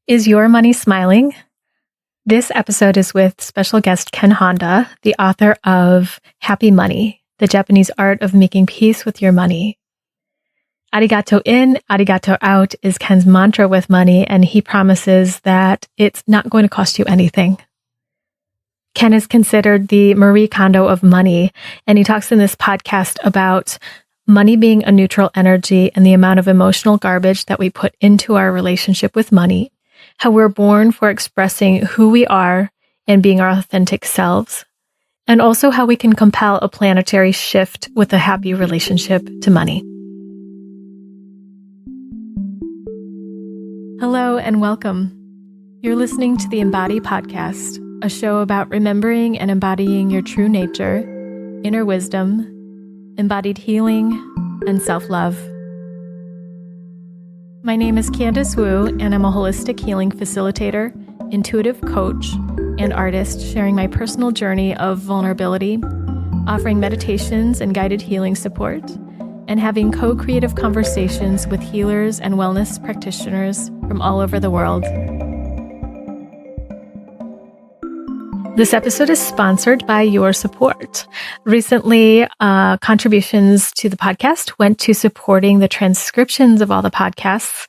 Is your money smiling? This episode is with special guest Ken Honda, the author of Happy Money, the Japanese art of making peace with your money. Arigato in, arigato out is Ken's mantra with money, and he promises that it's not going to cost you anything. Ken is considered the Marie Kondo of money, and he talks in this podcast about money being a neutral energy and the amount of emotional garbage that we put into our relationship with money, how we're born for expressing who we are and being our authentic selves, and also how we can compel a planetary shift with a happy relationship to money. Hello and welcome. You're listening to the Embody Podcast, a show about remembering and embodying your true nature, inner wisdom, embodied healing, and self-love. My name is Candice Wu, and I'm a holistic healing facilitator, intuitive coach, and artist sharing my personal journey of vulnerability, offering meditations and guided healing support, and having co-creative conversations with healers and wellness practitioners from all over the world. This episode is sponsored by your support. Recently, contributions to the podcast went to supporting the transcriptions of all the podcasts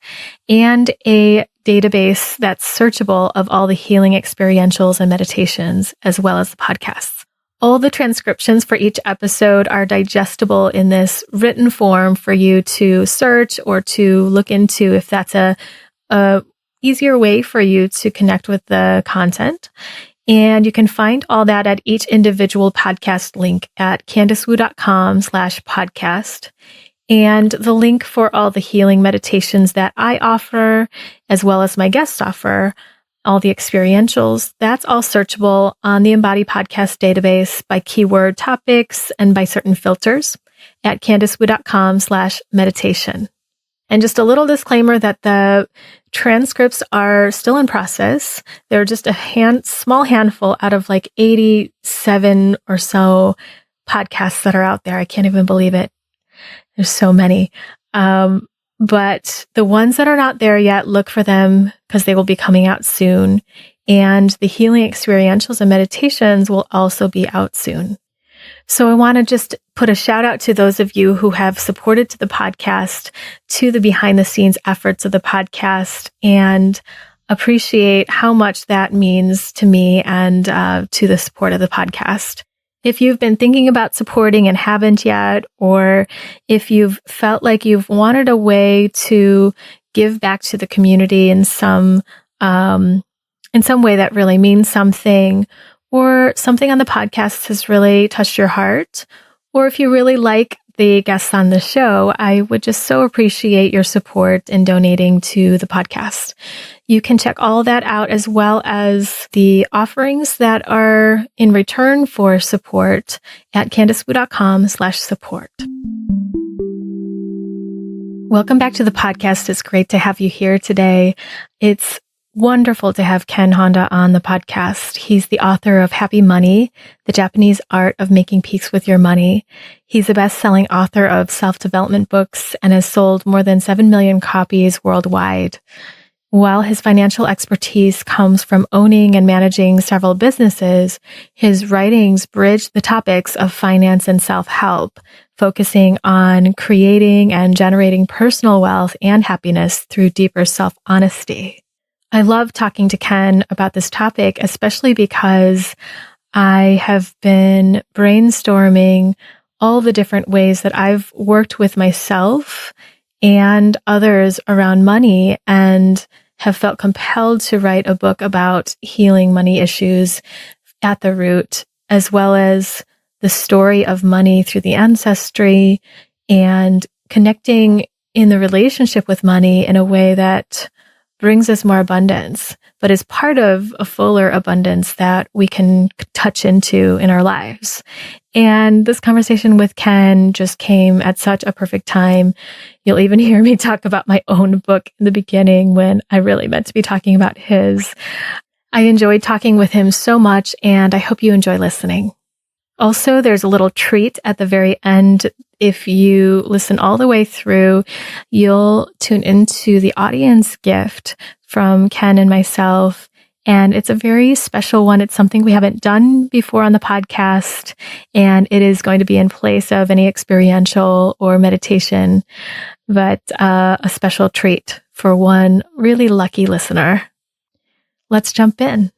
and a database that's searchable of all the healing experientials and meditations, as well as the podcasts. All the transcriptions for each episode are digestible in this written form for you to search or to look into if that's a easier way for you to connect with the content. And you can find all that at each individual podcast link at candicewu.com/podcast. And the link for all the healing meditations that I offer, as well as my guests offer, all the experientials, that's all searchable on the Embody Podcast database by keyword topics and by certain filters at candicewu.com/meditation. And just a little disclaimer that the transcripts are still in process. They're just a small handful out of like 87 or so podcasts that are out there. I can't even believe it. There's so many. But the ones that are not there yet, look for them because they will be coming out soon. And the healing experientials and meditations will also be out soon. So I want to just put a shout out to those of you who have supported to the podcast, to the behind the scenes efforts of the podcast, and appreciate how much that means to me and to the support of the podcast. If you've been thinking about supporting and haven't yet, or if you've felt like you've wanted a way to give back to the community in some way that really means something, or something on the podcast has really touched your heart, or if you really like the guests on the show, I would just so appreciate your support in donating to the podcast. You can check all that out, as well as the offerings that are in return for support at candicewu.com/support. Welcome back to the podcast. It's great to have you here today. It's wonderful to have Ken Honda on the podcast. He's the author of Happy Money, the Japanese art of making peace with your money. He's a best-selling author of self-development books and has sold more than 7 million copies worldwide. While his financial expertise comes from owning and managing several businesses, his writings bridge the topics of finance and self-help, focusing on creating and generating personal wealth and happiness through deeper self-honesty. I love talking to Ken about this topic, especially because I have been brainstorming all the different ways that I've worked with myself and others around money and have felt compelled to write a book about healing money issues at the root, as well as the story of money through the ancestry and connecting in the relationship with money in a way that brings us more abundance, but is part of a fuller abundance that we can touch into in our lives. And this conversation with Ken just came at such a perfect time. You'll even hear me talk about my own book in the beginning when I really meant to be talking about his. I enjoyed talking with him so much, and I hope you enjoy listening. Also, there's a little treat at the very end If you listen all the way through, you'll tune into the audience gift from Ken and myself. And it's a very special one. It's something we haven't done before on the podcast. And it is going to be in place of any experiential or meditation, but a special treat for one really lucky listener. Let's jump in.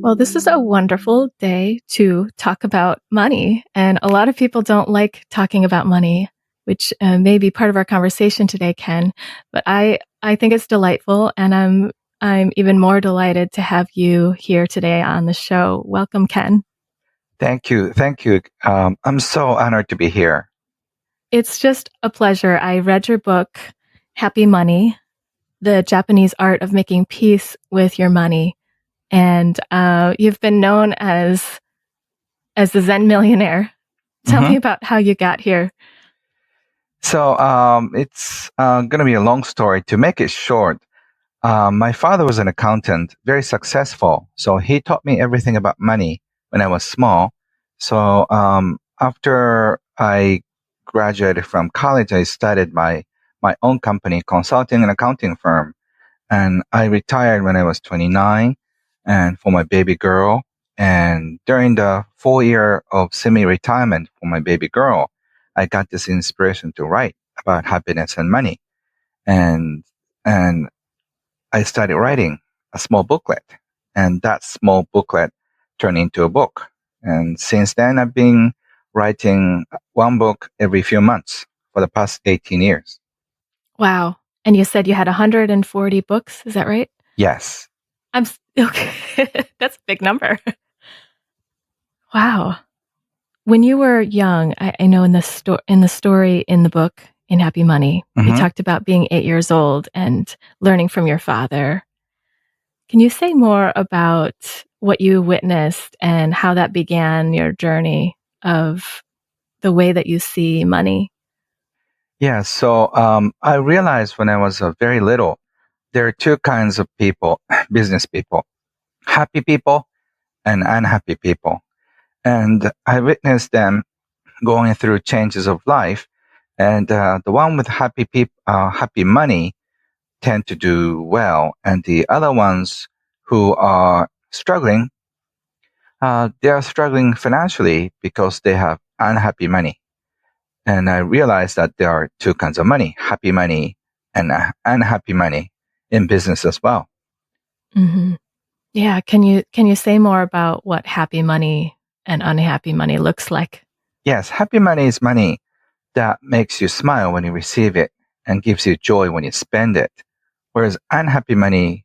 Well, this is a wonderful day to talk about money. And a lot of people don't like talking about money, which may be part of our conversation today, Ken. But I think it's delightful. And I'm even more delighted to have you here today on the show. Welcome, Ken. Thank you. Thank you. I'm so honored to be here. It's just a pleasure. I read your book, Happy Money, The Japanese Art of Making Peace with Your Money. And you've been known as the Zen Millionaire. Tell me about how you got here. So it's going to be a long story. To make it short, my father was an accountant, very successful. So he taught me everything about money when I was small. So after I graduated from college, I started my own company, consulting and accounting firm. And I retired when I was 29 and for my baby girl. And during the 4 year of semi-retirement for my baby girl, I got this inspiration to write about happiness and money. And I started writing a small booklet, and that small booklet turned into a book. And since then, I've been writing one book every few months for the past 18 years. Wow. And you said you had 140 books. Is that right? Yes. Okay. That's a big number. Wow. When you were young, I know in the story in the book, in Happy Money, you talked about being 8 years old and learning from your father. Can you say more about what you witnessed and how that began your journey of the way that you see money? Yeah, so I realized when I was very little, there are two kinds of people, business people, happy people and unhappy people. And I witnessed them going through changes of life. And the one with happy money tend to do well. And the other ones who are struggling, they are struggling financially because they have unhappy money. And I realized that there are two kinds of money, happy money and unhappy money in business as well. Mm-hmm. Yeah. Can you say more about what happy money and unhappy money looks like? Yes, happy money is money that makes you smile when you receive it and gives you joy when you spend it. Whereas unhappy money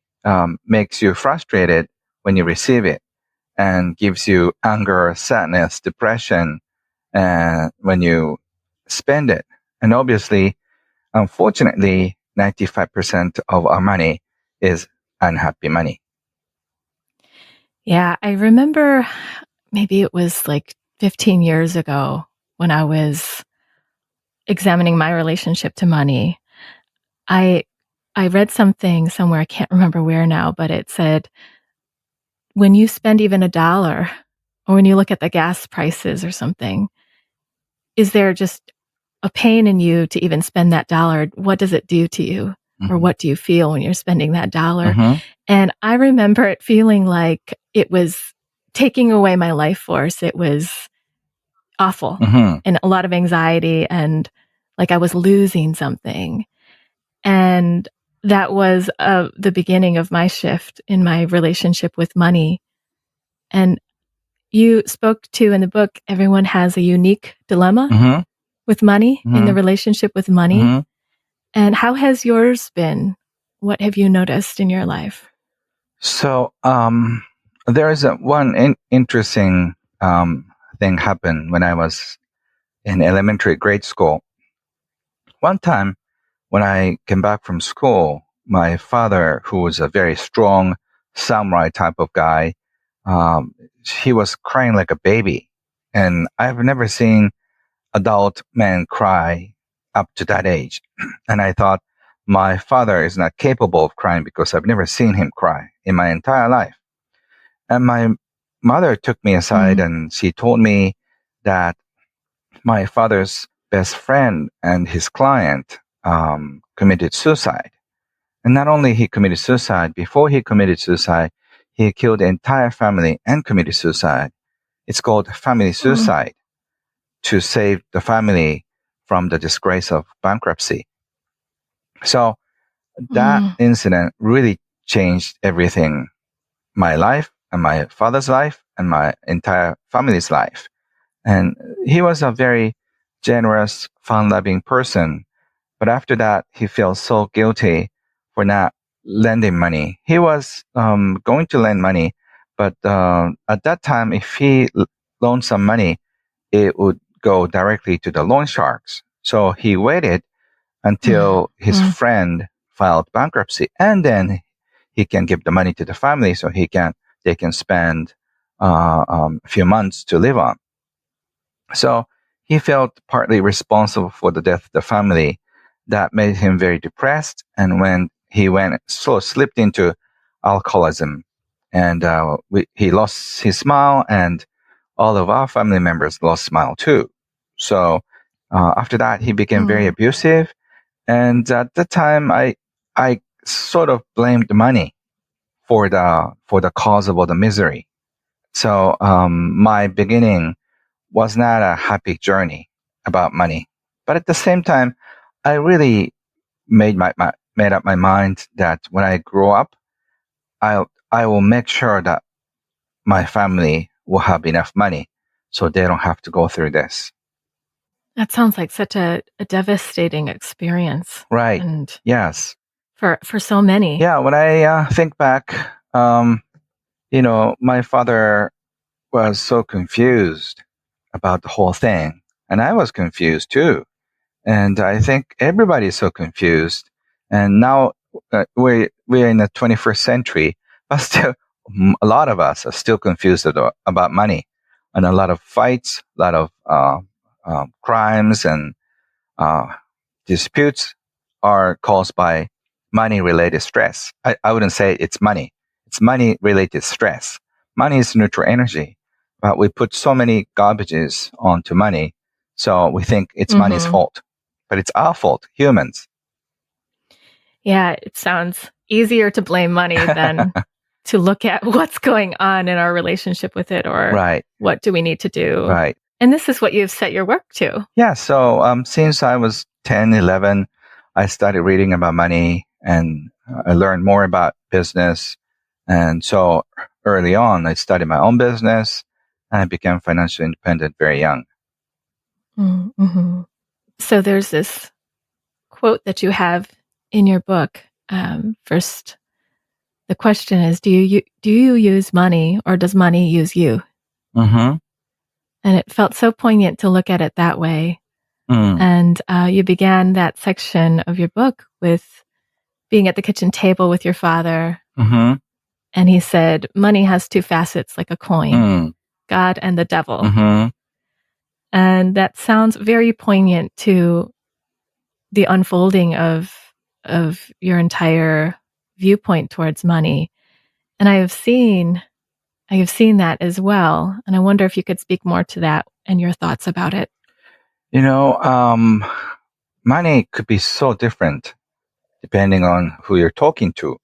makes you frustrated when you receive it and gives you anger, sadness, depression when you spend it. And obviously, unfortunately, 95% of our money is unhappy money. Yeah, I remember maybe it was like 15 years ago when I was examining my relationship to money. I read something somewhere, I can't remember where now, but it said, when you spend even $1 or when you look at the gas prices or something, is there just a pain in you to even spend that dollar? What does it do to you? Or what do you feel when you're spending that dollar? And I remember it feeling like it was taking away my life force. It was awful and a lot of anxiety and like I was losing something. And that was the beginning of my shift in my relationship with money. And you spoke to in the book, everyone has a unique dilemma with money in the relationship with money. And how has yours been? What have you noticed in your life? So there is one interesting thing happened when I was in elementary grade school. One time when I came back from school, my father, who was a very strong samurai type of guy, he was crying like a baby. And I've never seen adult men cry up to that age. And I thought, my father is not capable of crying because I've never seen him cry in my entire life. And my mother took me aside and she told me that my father's best friend and his client committed suicide. And not only he committed suicide, before he committed suicide, he killed the entire family and committed suicide. It's called family suicide to save the family from the disgrace of bankruptcy. So that incident really changed everything, my life and my father's life and my entire family's life. And he was a very generous, fun-loving person. But after that, he felt so guilty for not lending money. He was going to lend money, but at that time, if he loaned some money, it would go directly to the loan sharks. So he waited until his friend filed bankruptcy, and then he can give the money to the family so they can spend a few months to live on. So he felt partly responsible for the death of the family. That made him very depressed, and when he slipped into alcoholism, and he lost his smile, and all of our family members lost smile too. So after that, he became very abusive, and at the time, I sort of blamed money for the cause of all the misery. So my beginning was not a happy journey about money, but at the same time, I really made up my mind that when I grow up, I will make sure that my family will have enough money so they don't have to go through this. That sounds like such a devastating experience. Right. And yes. For so many. Yeah. When I think back, my father was so confused about the whole thing, and I was confused too. And I think everybody's so confused. And now we're in the 21st century, but still, a lot of us are still confused about money, and a lot of fights, a lot of crimes and disputes are caused by money-related stress. I wouldn't say it's money. It's money-related stress. Money is neutral energy, but we put so many garbages onto money, so we think it's money's fault. But it's our fault, humans. Yeah, it sounds easier to blame money than to look at what's going on in our relationship with it, or what do we need to do. Right. And this is what you've set your work to. Yeah, so since I was 10, 11, I started reading about money, and I learned more about business. And so early on, I started my own business, and I became financially independent very young. Mm-hmm. So there's this quote that you have in your book. First, the question is, do you use money, or does money use you? Mm-hmm. And it felt so poignant to look at it that way. And you began that section of your book with being at the kitchen table with your father. And he said, money has two facets like a coin, God and the devil. And that sounds very poignant to the unfolding of your entire viewpoint towards money. And I have seen that as well. And I wonder if you could speak more to that and your thoughts about it. Money could be so different depending on who you're talking to.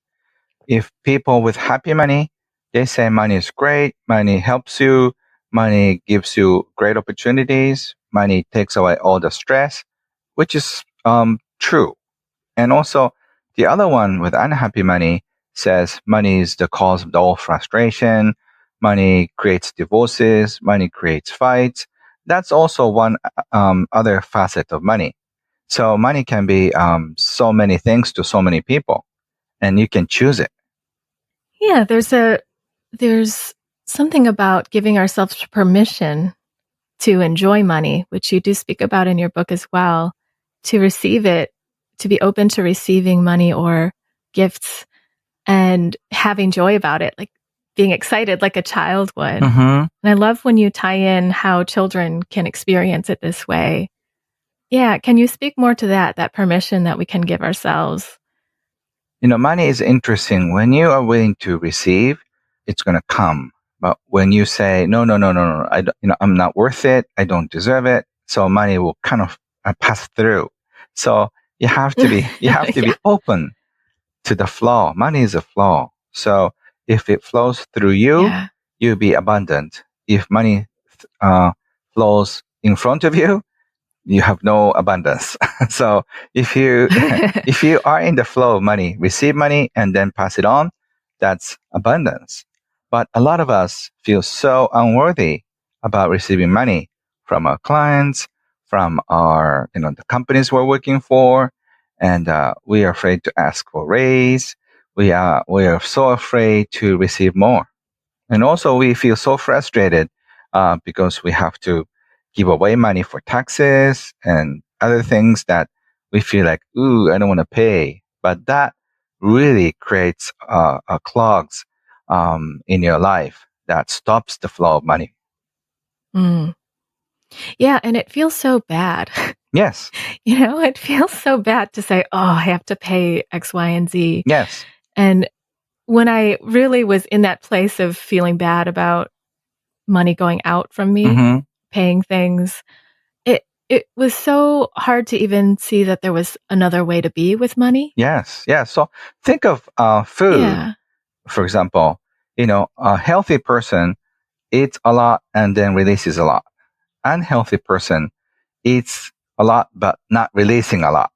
If people with happy money, they say money is great, money helps you, money gives you great opportunities, money takes away all the stress, which is true. And also, the other one with unhappy money says money is the cause of all frustration, money creates divorces, money creates fights. That's also one other facet of money. So money can be so many things to so many people, and you can choose it. Yeah, there's something about giving ourselves permission to enjoy money, which you do speak about in your book as well, to receive it, to be open to receiving money or gifts and having joy about it, like being excited like a child would. And I love when you tie in how children can experience it this way. Yeah, can you speak more to that permission that we can give ourselves? Money is interesting. When you are willing to receive, it's going to come. But when you say, no, I don't, I'm not worth it, I don't deserve it, So money will kind of pass through. So you have to be Yeah. open to the flow. Money is a flow. So if it flows through you, Yeah. you'll be abundant. If money flows in front of you, you have no abundance. So if you if you are in the flow of money, receive money and then pass it on, that's abundance. But a lot of us feel so unworthy about receiving money from our clients, from our the companies we're working for, and we are afraid to ask for raise. We are so afraid to receive more. And also, we feel so frustrated because we have to give away money for taxes and other things that we feel like, ooh, I don't want to pay. But that really creates clogs in your life that stops the flow of money. Mm. Yeah, and it feels so bad. Yes. It feels so bad to say, oh, I have to pay X, Y, and Z. Yes. And when I really was in that place of feeling bad about money going out from me, Mm-hmm. paying things, it was so hard to even see that there was another way to be with money. Yes. Yes. So think of food, Yeah. for example. A healthy person eats a lot and then releases a lot. Unhealthy person eats a lot but not releasing a lot.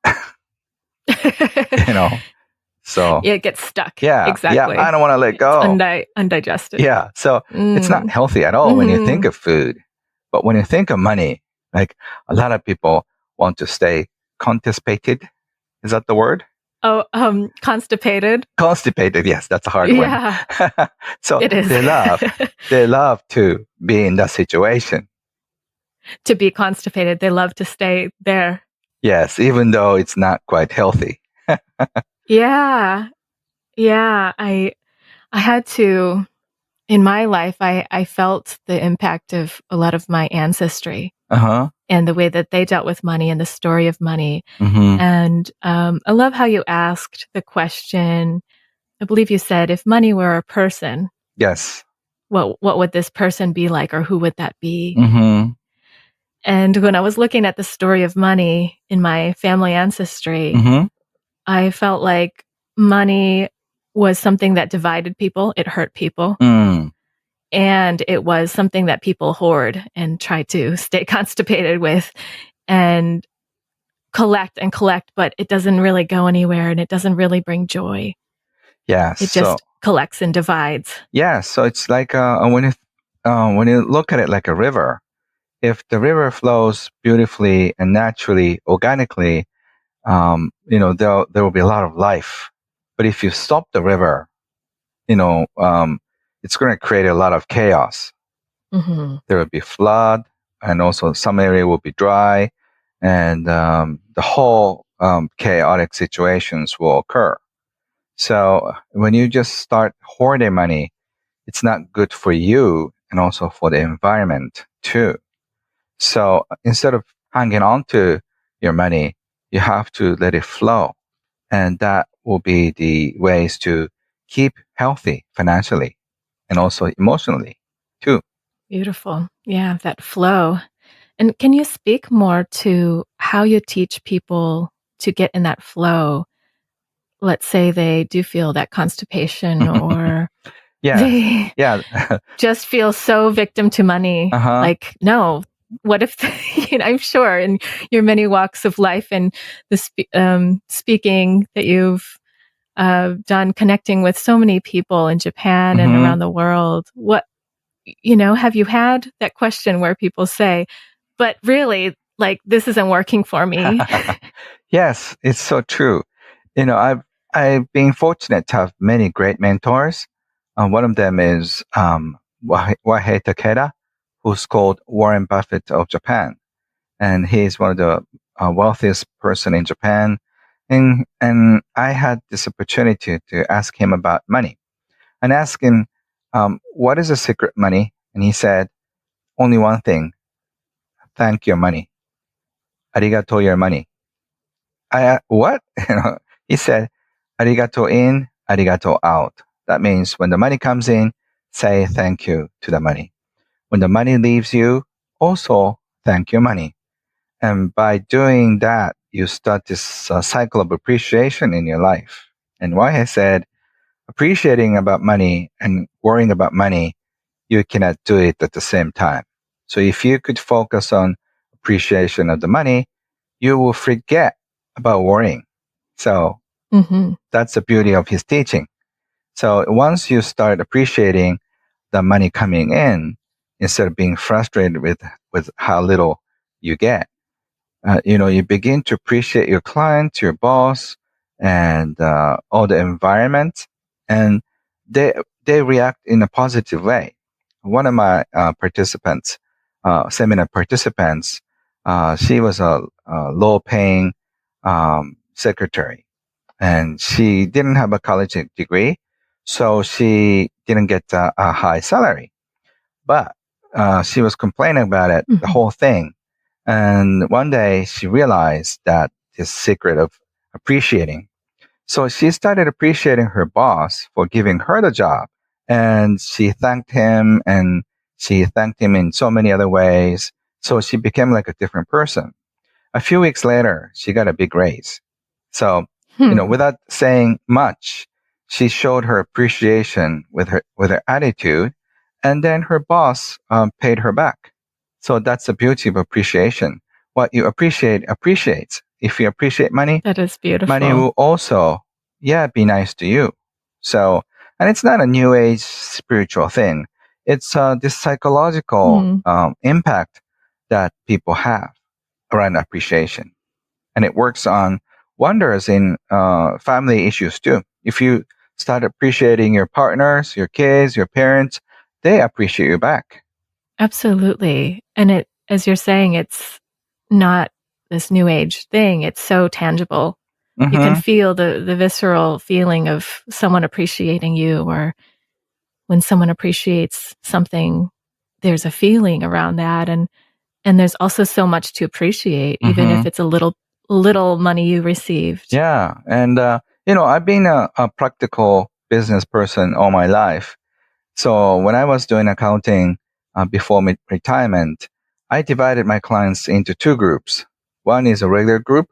So It gets stuck. yeah, I Exactly. don't want to let It's go. undigested. Yeah, so it's not Mm. healthy at all when you think Mhm. of food. But when you think of money, like a lot of people want to stay constipated. Is that the word? Oh, constipated. Constipated, yes, that's a hard one. Yeah, So it is. they love to be in that situation. To be constipated, they love to stay there. Yes, even though it's not quite healthy. Yeah. Yeah, I had to in my life, I felt the impact of a lot of my ancestry Uh-huh. and the way that they dealt with money and the story of money. Mm-hmm. And I love how you asked the question. I believe you said, if money were a person, Yes. what would this person be like, or who would that be? Mm-hmm. And when I was looking at the story of money in my family ancestry, Mm-hmm. I felt like money was something that divided people. It hurt people. Mm. And it was something that people hoard and try to stay constipated with and collect, but it doesn't really go anywhere and it doesn't really bring joy. Yeah. It So just collects and divides. yeah. So it's like when you look at it like a river, if the river flows beautifully and naturally, organically, there will be a lot of life. But if you stop the river, it's going to create a lot of chaos. Mm-hmm. There will be flood, and also some area will be dry, and the whole chaotic situations will occur. So when you just start hoarding money, it's not good for you and also for the environment too. So instead of hanging on to your money, you have to let it flow. And that will be the ways to keep healthy financially and also emotionally too. Beautiful. Yeah, that flow. And can you speak more to how you teach people to get in that flow? Let's say they do feel that constipation or Yeah. they Yeah. just feel so victim to money. Uh-huh. Like, no, what if, I'm sure in your many walks of life and the speaking that you've done, connecting with so many people in Japan and Mm-hmm. around the world, have you had that question where people say, but really, like, this isn't working for me? Yes, it's so true. I've been fortunate to have many great mentors. One of them is Wahei Takeda, who's called Warren Buffett of Japan, and he's one of the wealthiest person in Japan. And I had this opportunity to ask him about money, and ask him, what is the secret money? And he said, only one thing: thank your money. Arigato your money. What? He said, arigato in, arigato out. That means when the money comes in, say thank you to the money. When the money leaves you, also thank your money. And by doing that, you start this cycle of appreciation in your life. And why I said appreciating about money and worrying about money, you cannot do it at the same time. So if you could focus on appreciation of the money, you will forget about worrying. So that's the beauty of his teaching. So once you start appreciating the money coming in, instead of being frustrated with how little you get, you begin to appreciate your client, your boss, and all the environment, and they react in a positive way. One of my seminar participants, she was a low-paying secretary, and she didn't have a college degree, so she didn't get a high salary. But she was complaining about it, the whole thing. And one day she realized that this secret of appreciating. So she started appreciating her boss for giving her the job. And she thanked him, and she thanked him in so many other ways. So she became like a different person. A few weeks later, she got a big raise. So, without saying much, she showed her appreciation with her attitude, and then her boss paid her back. So that's the beauty of appreciation. What you appreciate appreciates. If you appreciate money, that is beautiful. Money will also, be nice to you. So, and it's not a new age spiritual thing. It's this psychological impact that people have around appreciation. And it works on wonders in family issues too. If you start appreciating your partners, your kids, your parents, they appreciate you back. Absolutely. And as you're saying, it's not this new age thing. It's so tangible. You can feel the visceral feeling of someone appreciating you, or when someone appreciates something, there's a feeling around that. And there's also so much to appreciate, even if it's a little money you received. Yeah. And, I've been a practical business person all my life. So when I was doing accounting before retirement, I divided my clients into two groups. One is a regular group,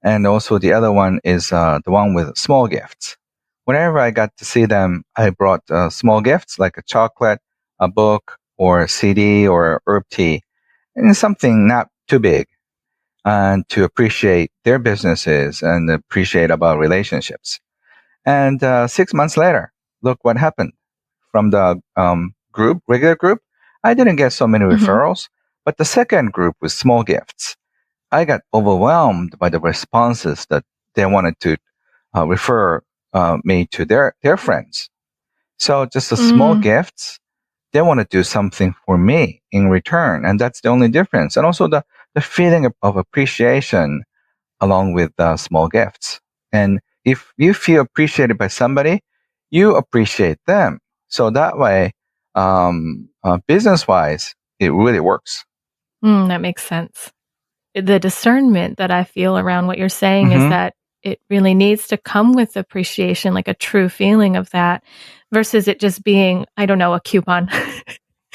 and also the other one is the one with small gifts. Whenever I got to see them, I brought small gifts like a chocolate, a book, or a CD, or herb tea, and something not too big, and to appreciate their businesses and appreciate about relationships. And 6 months later, look what happened. From the regular group, I didn't get so many referrals, but the second group with small gifts, I got overwhelmed by the responses that they wanted to refer me to their friends. So just the small gifts, they want to do something for me in return. And that's the only difference. And also the feeling of appreciation along with small gifts. And if you feel appreciated by somebody, you appreciate them. So that way, business-wise, it really works. That makes sense. The discernment that I feel around what you're saying is that it really needs to come with appreciation, like a true feeling of that, versus it just being, I don't know, a coupon.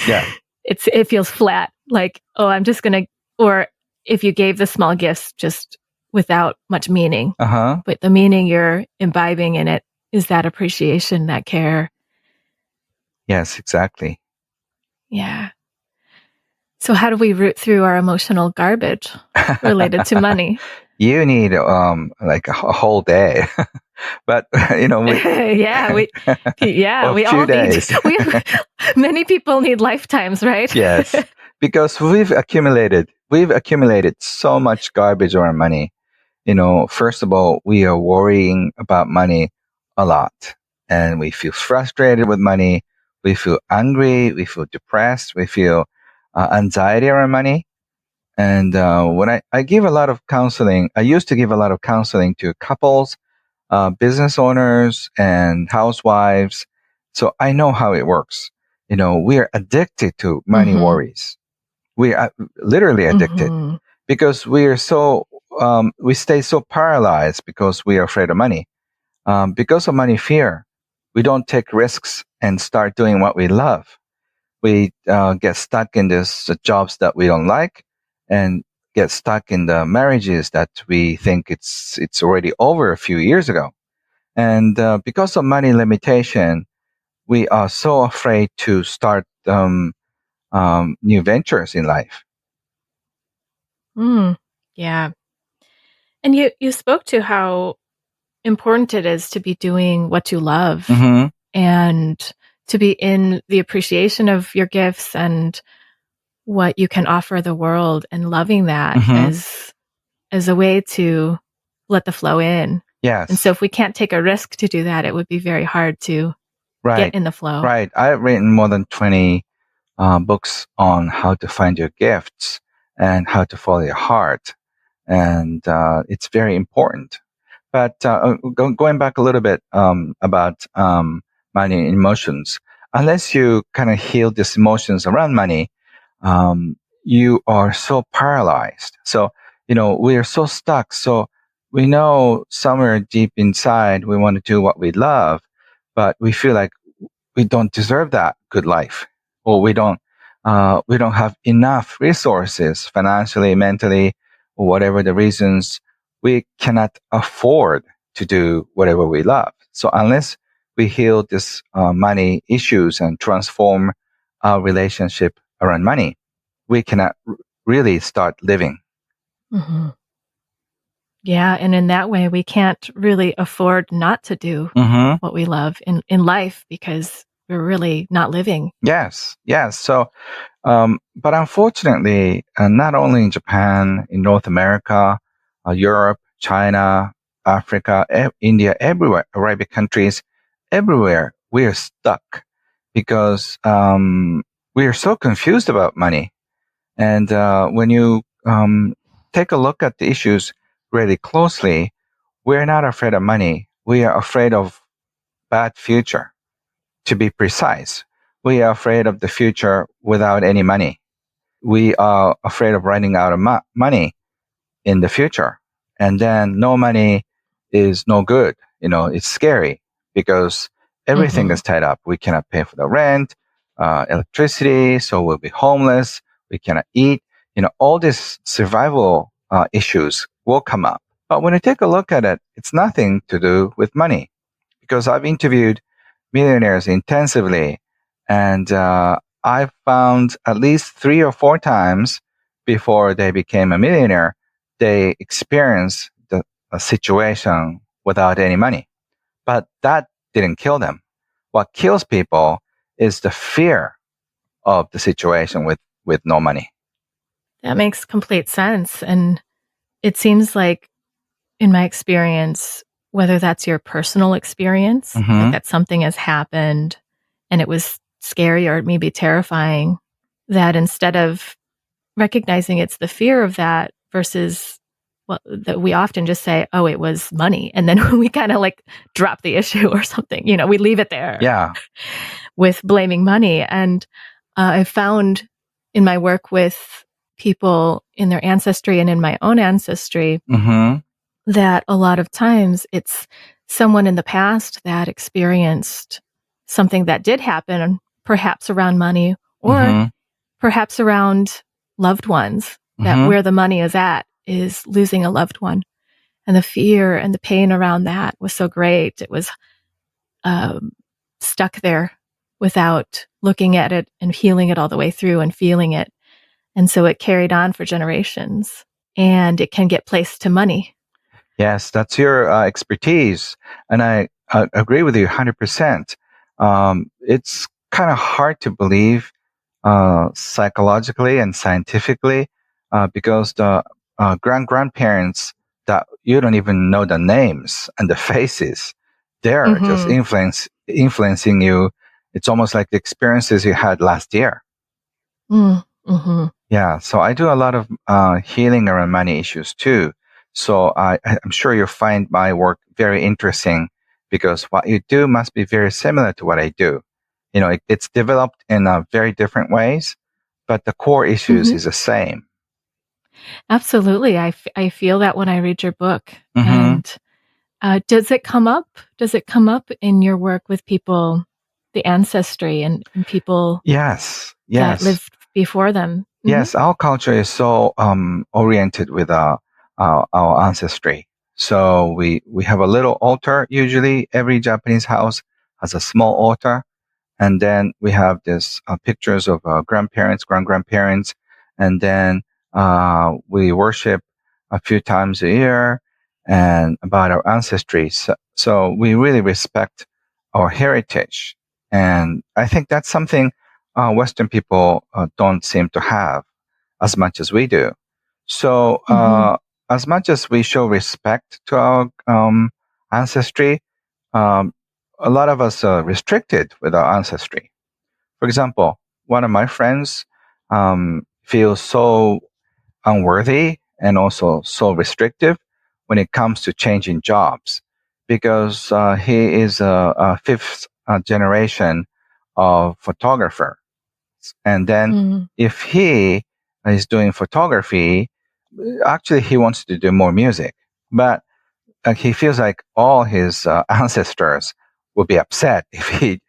Yeah. It feels flat, like, oh, I'm just going to, or if you gave the small gifts just without much meaning, but the meaning you're imbibing in it is that appreciation, that care. Yes, exactly. Yeah. So how do we root through our emotional garbage related to money? You need like a whole day. But we we all days. need. Many people need lifetimes, right? Yes, because we've accumulated so much garbage around money. First of all, we are worrying about money a lot, and we feel frustrated with money. We feel angry. We feel depressed. We feel anxiety around money. And when I give a lot of counseling, I used to give a lot of counseling to couples, business owners, and housewives. So I know how it works. We are addicted to money worries. We are literally addicted because we are so, we stay so paralyzed because we are afraid of money. Because of money fear, we don't take risks and start doing what we love. We get stuck in this jobs that we don't like, and get stuck in the marriages that we think it's already over a few years ago. And because of money limitation, we are so afraid to start new ventures in life. Yeah. And you spoke to how important it is to be doing what you love Mm-hmm. and to be in the appreciation of your gifts and what you can offer the world and loving that Mm-hmm. as a way to let the flow in. Yes. And so if we can't take a risk to do that, it would be very hard to get in the flow. Right. I've written more than 20 books on how to find your gifts and how to follow your heart. And it's very important. But going back a little bit about money and emotions, unless you kind of heal these emotions around money, you are so paralyzed. So, we are so stuck. So we know somewhere deep inside we want to do what we love, but we feel like we don't deserve that good life, or we don't have enough resources financially, mentally, or whatever the reasons. We cannot afford to do whatever we love. So unless we heal this money issues and transform our relationship around money, we cannot really start living. Mm-hmm. Yeah, and in that way, we can't really afford not to do what we love in life because we're really not living. Yes. So, but unfortunately, not only in Japan, in North America, Europe, China, Africa, India, everywhere, Arabic countries, everywhere, we are stuck because we are so confused about money. And when you take a look at the issues really closely, we're not afraid of money. We are afraid of bad future. To be precise, we are afraid of the future without any money. We are afraid of running out of money in the future. And then no money is no good. It's scary because everything is tied up. We cannot pay for the rent, electricity, so we'll be homeless. We cannot eat. All these survival issues will come up. But when you take a look at it, it's nothing to do with money, because I've interviewed millionaires intensively, and I found at least 3 or 4 times before they became a millionaire, they experienced a situation without any money. But that didn't kill them. What kills people is the fear of the situation with no money. That makes complete sense. And it seems like, in my experience, whether that's your personal experience, like that something has happened and it was scary or maybe terrifying, that instead of recognizing it's the fear of that versus that we often just say, oh, it was money. And then we kind of like drop the issue or something, we leave it there. Yeah. With blaming money. And I found in my work with people in their ancestry and in my own ancestry that a lot of times it's someone in the past that experienced something that did happen, perhaps around money or perhaps around loved ones, that where the money is at is losing a loved one. And the fear and the pain around that was so great. It was stuck there without looking at it and healing it all the way through and feeling it. And so it carried on for generations, and it can get placed to money. Yes, that's your expertise. And I agree with you 100%. It's kind of hard to believe psychologically and scientifically because the grandparents that you don't even know the names and the faces, they're just influencing you. It's almost like the experiences you had last year. Yeah, so I do a lot of healing around money issues too. So I'm sure you'll find my work very interesting, because what you do must be very similar to what I do. It's developed in very different ways, but the core issues is the same. Absolutely. I feel that when I read your book. And does it come up? Does it come up in your work with people, the ancestry and people Yes. that lived before them? Yes, our culture is so oriented with our ancestry. So we have a little altar. Usually, every Japanese house has a small altar, and then we have this pictures of grandparents, grandparents, and then we worship a few times a year and about our ancestry. So we really respect our heritage, and I think that's something Western people don't seem to have as much as we do. So as much as we show respect to our ancestry, um, a lot of us are restricted with our ancestry. For example, one of my friends feels so unworthy and also so restrictive when it comes to changing jobs because he is a fifth generation of photographer. And then if he is doing photography, actually he wants to do more music, but he feels like all his ancestors would be upset if he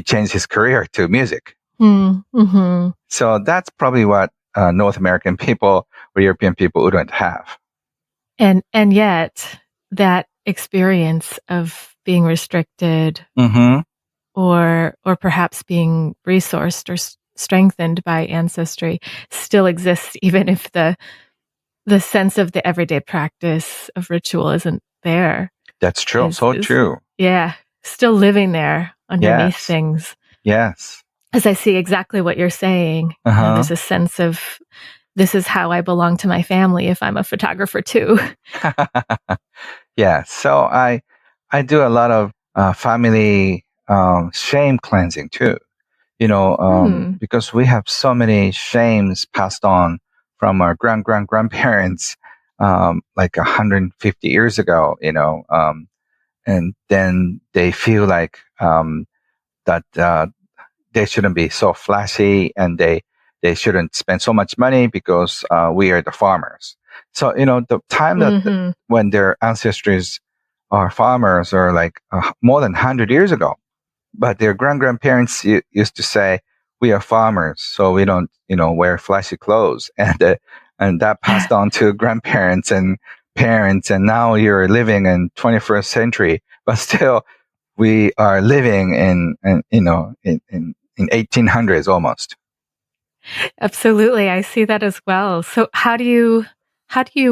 changed his career to music. So that's probably what North American people or European people wouldn't have. And yet that experience of being restricted or perhaps being resourced or strengthened by ancestry still exists, even if the sense of the everyday practice of ritual isn't there. That's true. True. Yeah. Still living there underneath things. Yes. As I see exactly what you're saying. There's a sense of, this is how I belong to my family if I'm a photographer too. Yeah. So I do a lot of family shame cleansing too. Because we have so many shames passed on from our grandparents, like 150 years ago, and then they feel like that they shouldn't be so flashy and they shouldn't spend so much money because we are the farmers. So, the time that when their ancestors are farmers are like more than 100 years ago, but their grandparents used to say, we are farmers, so we don't, wear flashy clothes. And that passed on to grandparents and parents. And now you're living in 21st century, but still we are living in 1800s almost. Absolutely. I see that as well. So how do you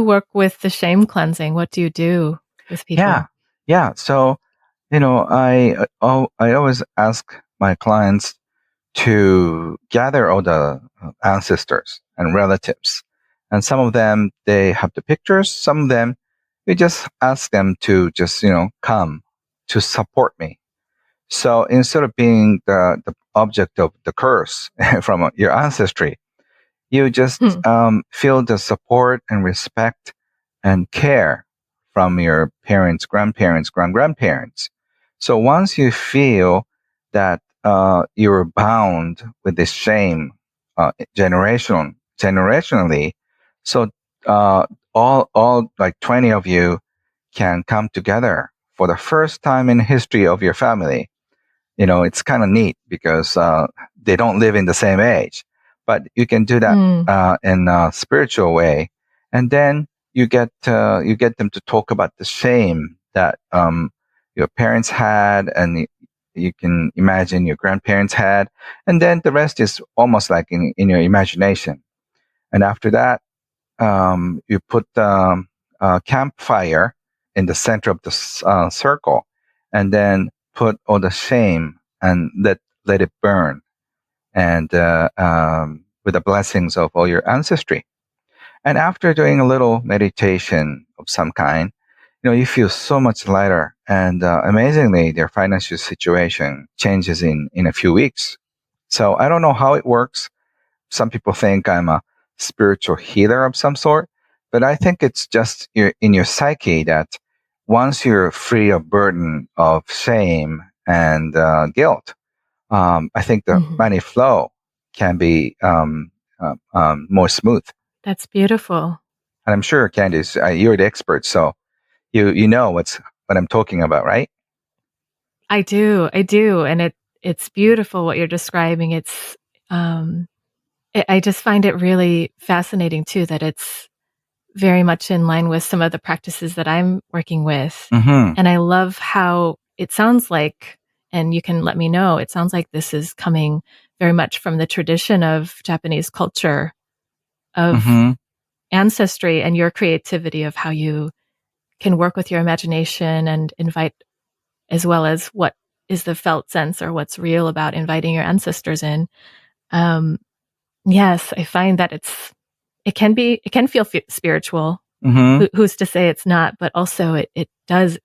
work with the shame cleansing? What do you do with people? Yeah. So, I always ask my clients to gather all the ancestors and relatives. And some of them, they have the pictures. Some of them, we just ask them to just, come to support me. So instead of being the object of the curse from your ancestry, you just feel the support and respect and care from your parents, grandparents, grandparents. So once you feel that you're bound with this shame generationally, so all like 20 of you can come together for the first time in history of your family. It's kind of neat because they don't live in the same age, but you can do that in a spiritual way, and then you get them to talk about the shame that your parents had, and you can imagine your grandparents had, and then the rest is almost like in your imagination. And after that, you put a campfire in the center of the circle, and then put all the shame and let it burn, and with the blessings of all your ancestry. And after doing a little meditation of some kind, you feel so much lighter, and amazingly, their financial situation changes in a few weeks. So I don't know how it works. Some people think I'm a spiritual healer of some sort, but I think it's just in your psyche that once you're free of burden of shame and guilt, I think the money flow can be more smooth. That's beautiful. And I'm sure, Candice, you're the expert, so you know what I'm talking about, right? I do, and it's beautiful what you're describing. It I just find it really fascinating too that it's very much in line with some of the practices that I'm working with. Mm-hmm. And I love how it sounds like, and you can let me know, it sounds like this is coming very much from the tradition of Japanese culture, of Mm-hmm. ancestry, and your creativity of how you can work with your imagination and invite, as well as what is the felt sense or what's real about inviting your ancestors in. Yes, I find that it can feel spiritual. Mm-hmm. Who's to say it's not? But also it does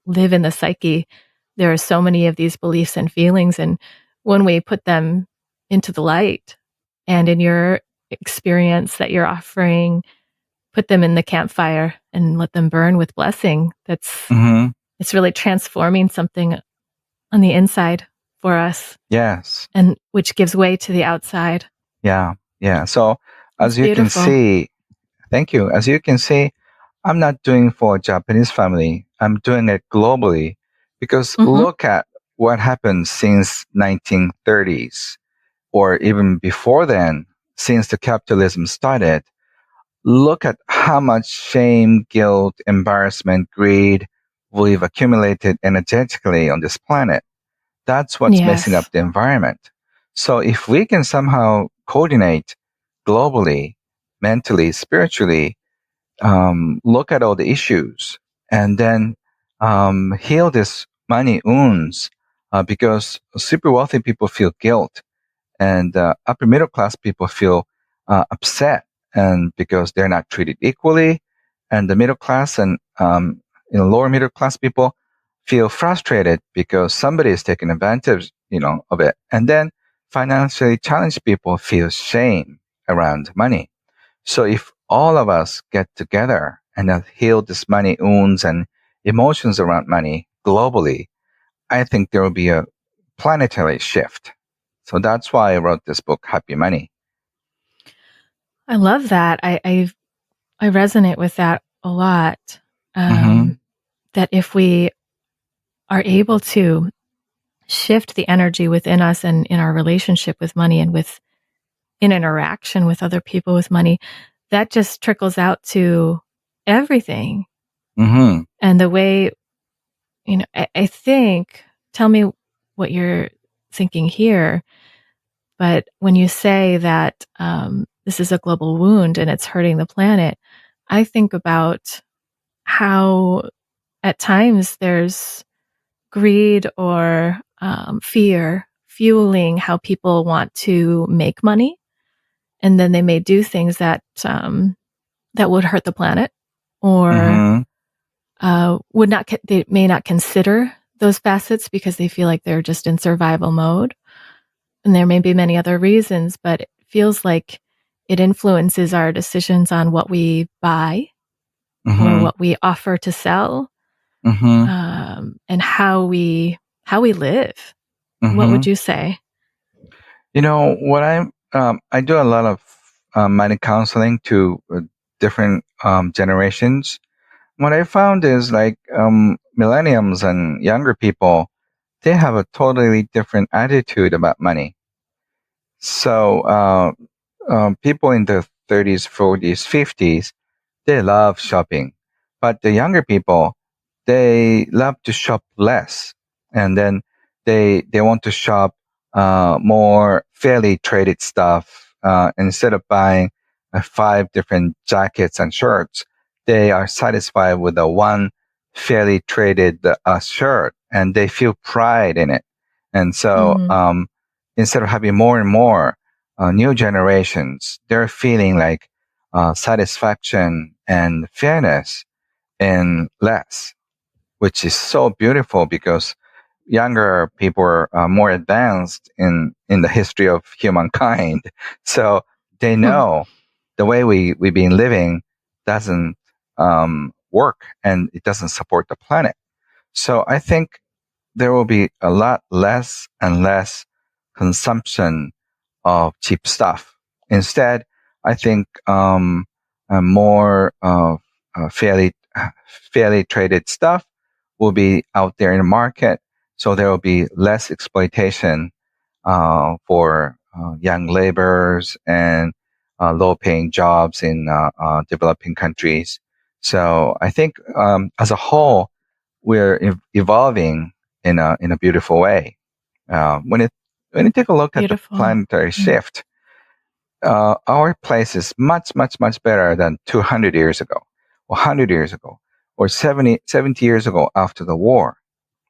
live in the psyche. There are so many of these beliefs and feelings, and when we put them into the light, and in your experience that you're offering, put them in the campfire and let them burn with blessing. Mm-hmm. It's really transforming something on the inside for us, Yes. and which gives way to the outside. Yeah. Yeah. So It's as you can beautiful. see, thank you. As you can see, I'm not doing for a Japanese family. I'm doing it globally because Mm-hmm. look at what happened since 1930s or even before then, since the capitalism started. Look at how much shame, guilt, embarrassment, greed we've accumulated energetically on this planet. That's what's messing up Yes. the environment. So if we can somehow coordinate globally, mentally, spiritually, look at all the issues and then heal this money wounds, because super wealthy people feel guilt and upper middle class people feel upset and because they're not treated equally, and the middle class and lower middle class people feel frustrated because somebody is taking advantage of it, and then financially challenged people feel shame around money. So if all of us get together and heal this money wounds and emotions around money globally, I think there will be a planetary shift. So that's why I wrote this book, Happy Money. I love that. I resonate with that a lot. Mm-hmm. That if we are able to shift the energy within us and in our relationship with money and with in interaction with other people with money, that just trickles out to everything. Mm-hmm. And the way, I think, tell me what you're thinking here, but when you say that this is a global wound and it's hurting the planet, I think about how at times there's greed or fear fueling how people want to make money, and then they may do things that that would hurt the planet, or Mm-hmm. would not. They may not consider those facets because they feel like they're just in survival mode, and there may be many other reasons. But it feels like it influences our decisions on what we buy or Mm-hmm. what we offer to sell, Mm-hmm. and how we live. What Mm-hmm. would you say? What I do a lot of money counseling to different generations. What I found is like millenniums and younger people, they have a totally different attitude about money. So people in the 30s, 40s, 50s, they love shopping, but the younger people, they love to shop less, and then they want to shop more fairly traded stuff. Instead of buying 5 different jackets and shirts, they are satisfied with the one fairly traded shirt, and they feel pride in it. And so Mm-hmm. instead of having more and more new generations, they're feeling like satisfaction and fairness in less, which is so beautiful because younger people are more advanced in the history of humankind. So they know the way we've been living doesn't work and it doesn't support the planet. So I think there will be a lot less and less consumption of cheap stuff. Instead, I think more fairly traded stuff will be out there in the market, so there will be less exploitation for young laborers and low-paying jobs in developing countries. So I think as a whole, we're evolving in a beautiful way. When you take a look at the Beautiful. planetary shift, our place is much, much, much better than 200 years ago, or 100 years ago, or 70 years ago after the war.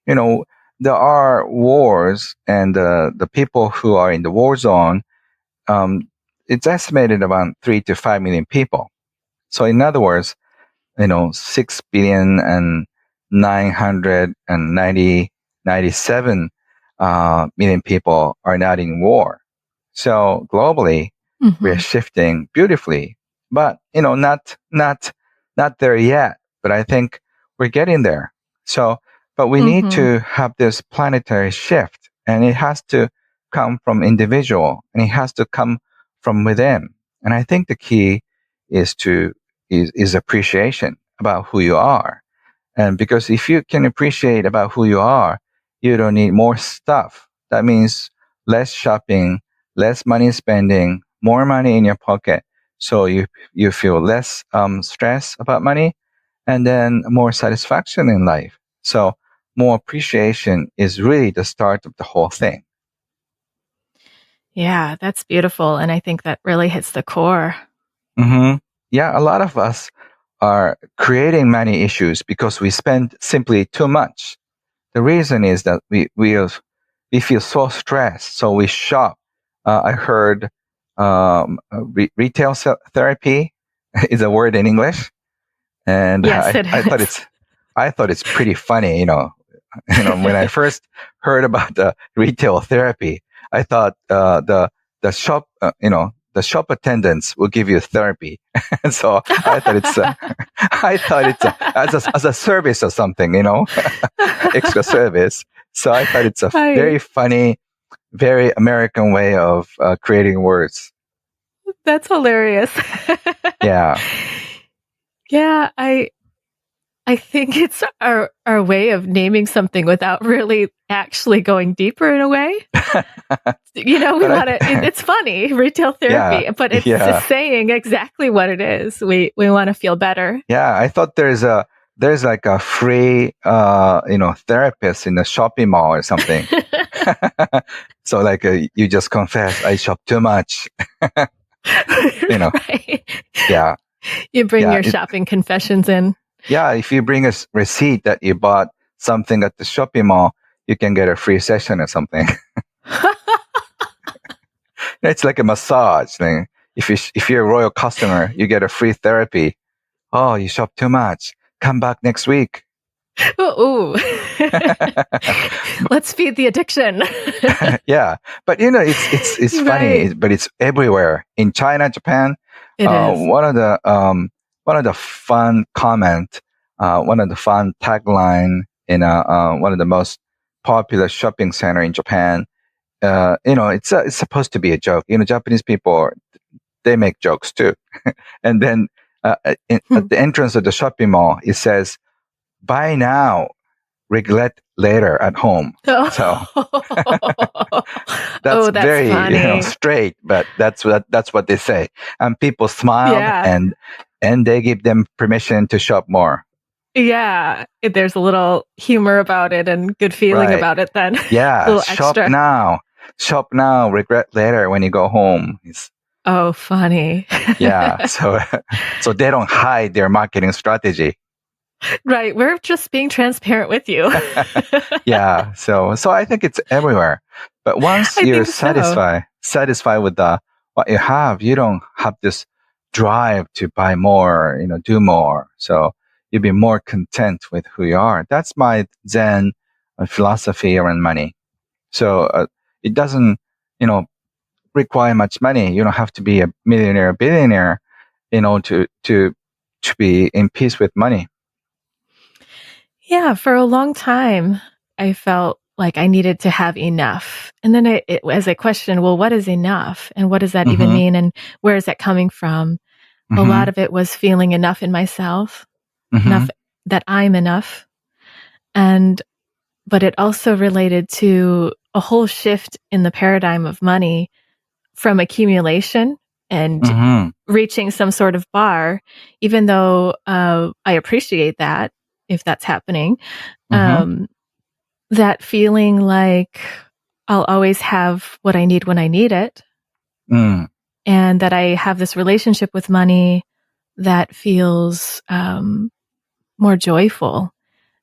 You know, there are wars, and the people who are in the war zone, it's estimated about 3 to 5 million people. So in other words, 6 billion and 997 million people are not in war. So globally, we're shifting beautifully, but not there yet. But I think we're getting there. So, but we need to have this planetary shift, and it has to come from individual, and it has to come from within. And I think the key is appreciation about who you are. And because if you can appreciate about who you are, you don't need more stuff. That means less shopping, less money spending, more money in your pocket. So you feel less stress about money, and then more satisfaction in life. So more appreciation is really the start of the whole thing. Yeah, that's beautiful. And I think that really hits the core. Mm-hmm. Yeah, a lot of us are creating money issues because we spend simply too much. The reason is that we feel so stressed, so we shop. I heard retail therapy is a word in English, and Yes, it is. I thought it's pretty funny. When I first heard about the retail therapy, I thought the shop the shop attendants will give you therapy, and so I thought it's as a service or something, extra service. So I thought it's a very funny, very American way of creating words. That's hilarious. Yeah. Yeah, I think it's our way of naming something without really actually going deeper in a way. We want to, it's funny, retail therapy, but it's just saying exactly what it is. We want to feel better. Yeah, I thought there's like a free, therapist in the shopping mall or something. So like you just confess, I shop too much. Right. Yeah. You bring your shopping confessions in. Yeah, if you bring a receipt that you bought something at the shopping mall, you can get a free session or something. It's like a massage thing. If you're a royal customer, you get a free therapy. Oh, you shop too much. Come back next week. Ooh. Let's feed the addiction. Yeah, but it's funny, but it's everywhere in China, Japan. It is. One of the fun comment, one of the fun tagline in one of the most popular shopping center in Japan. It's supposed to be a joke. Japanese people, they make jokes too. And then at the entrance of the shopping mall, it says, "Buy now, regret later at home." So that's very funny. straight, but that's what they say, and people smiled, and they give them permission to shop more. Yeah, there's a little humor about it and good feeling about it then. Yeah, shop now, regret later when you go home. Oh, funny. Yeah, so they don't hide their marketing strategy. Right, we're just being transparent with you. Yeah, so I think it's everywhere. But once you're satisfied with what you have, you don't have this drive to buy more, do more. So you'll be more content with who you are. That's my Zen philosophy around money. So it doesn't, require much money. You don't have to be a millionaire, billionaire, to be in peace with money. Yeah, for a long time, I felt like I needed to have enough. And then as I questioned, well, what is enough? And what does that even mean? And where is that coming from? A lot of it was feeling enough in myself, enough that I'm enough. But it also related to a whole shift in the paradigm of money from accumulation and reaching some sort of bar, even though I appreciate that if that's happening. That feeling like I'll always have what I need when I need it. And that I have this relationship with money that feels more joyful.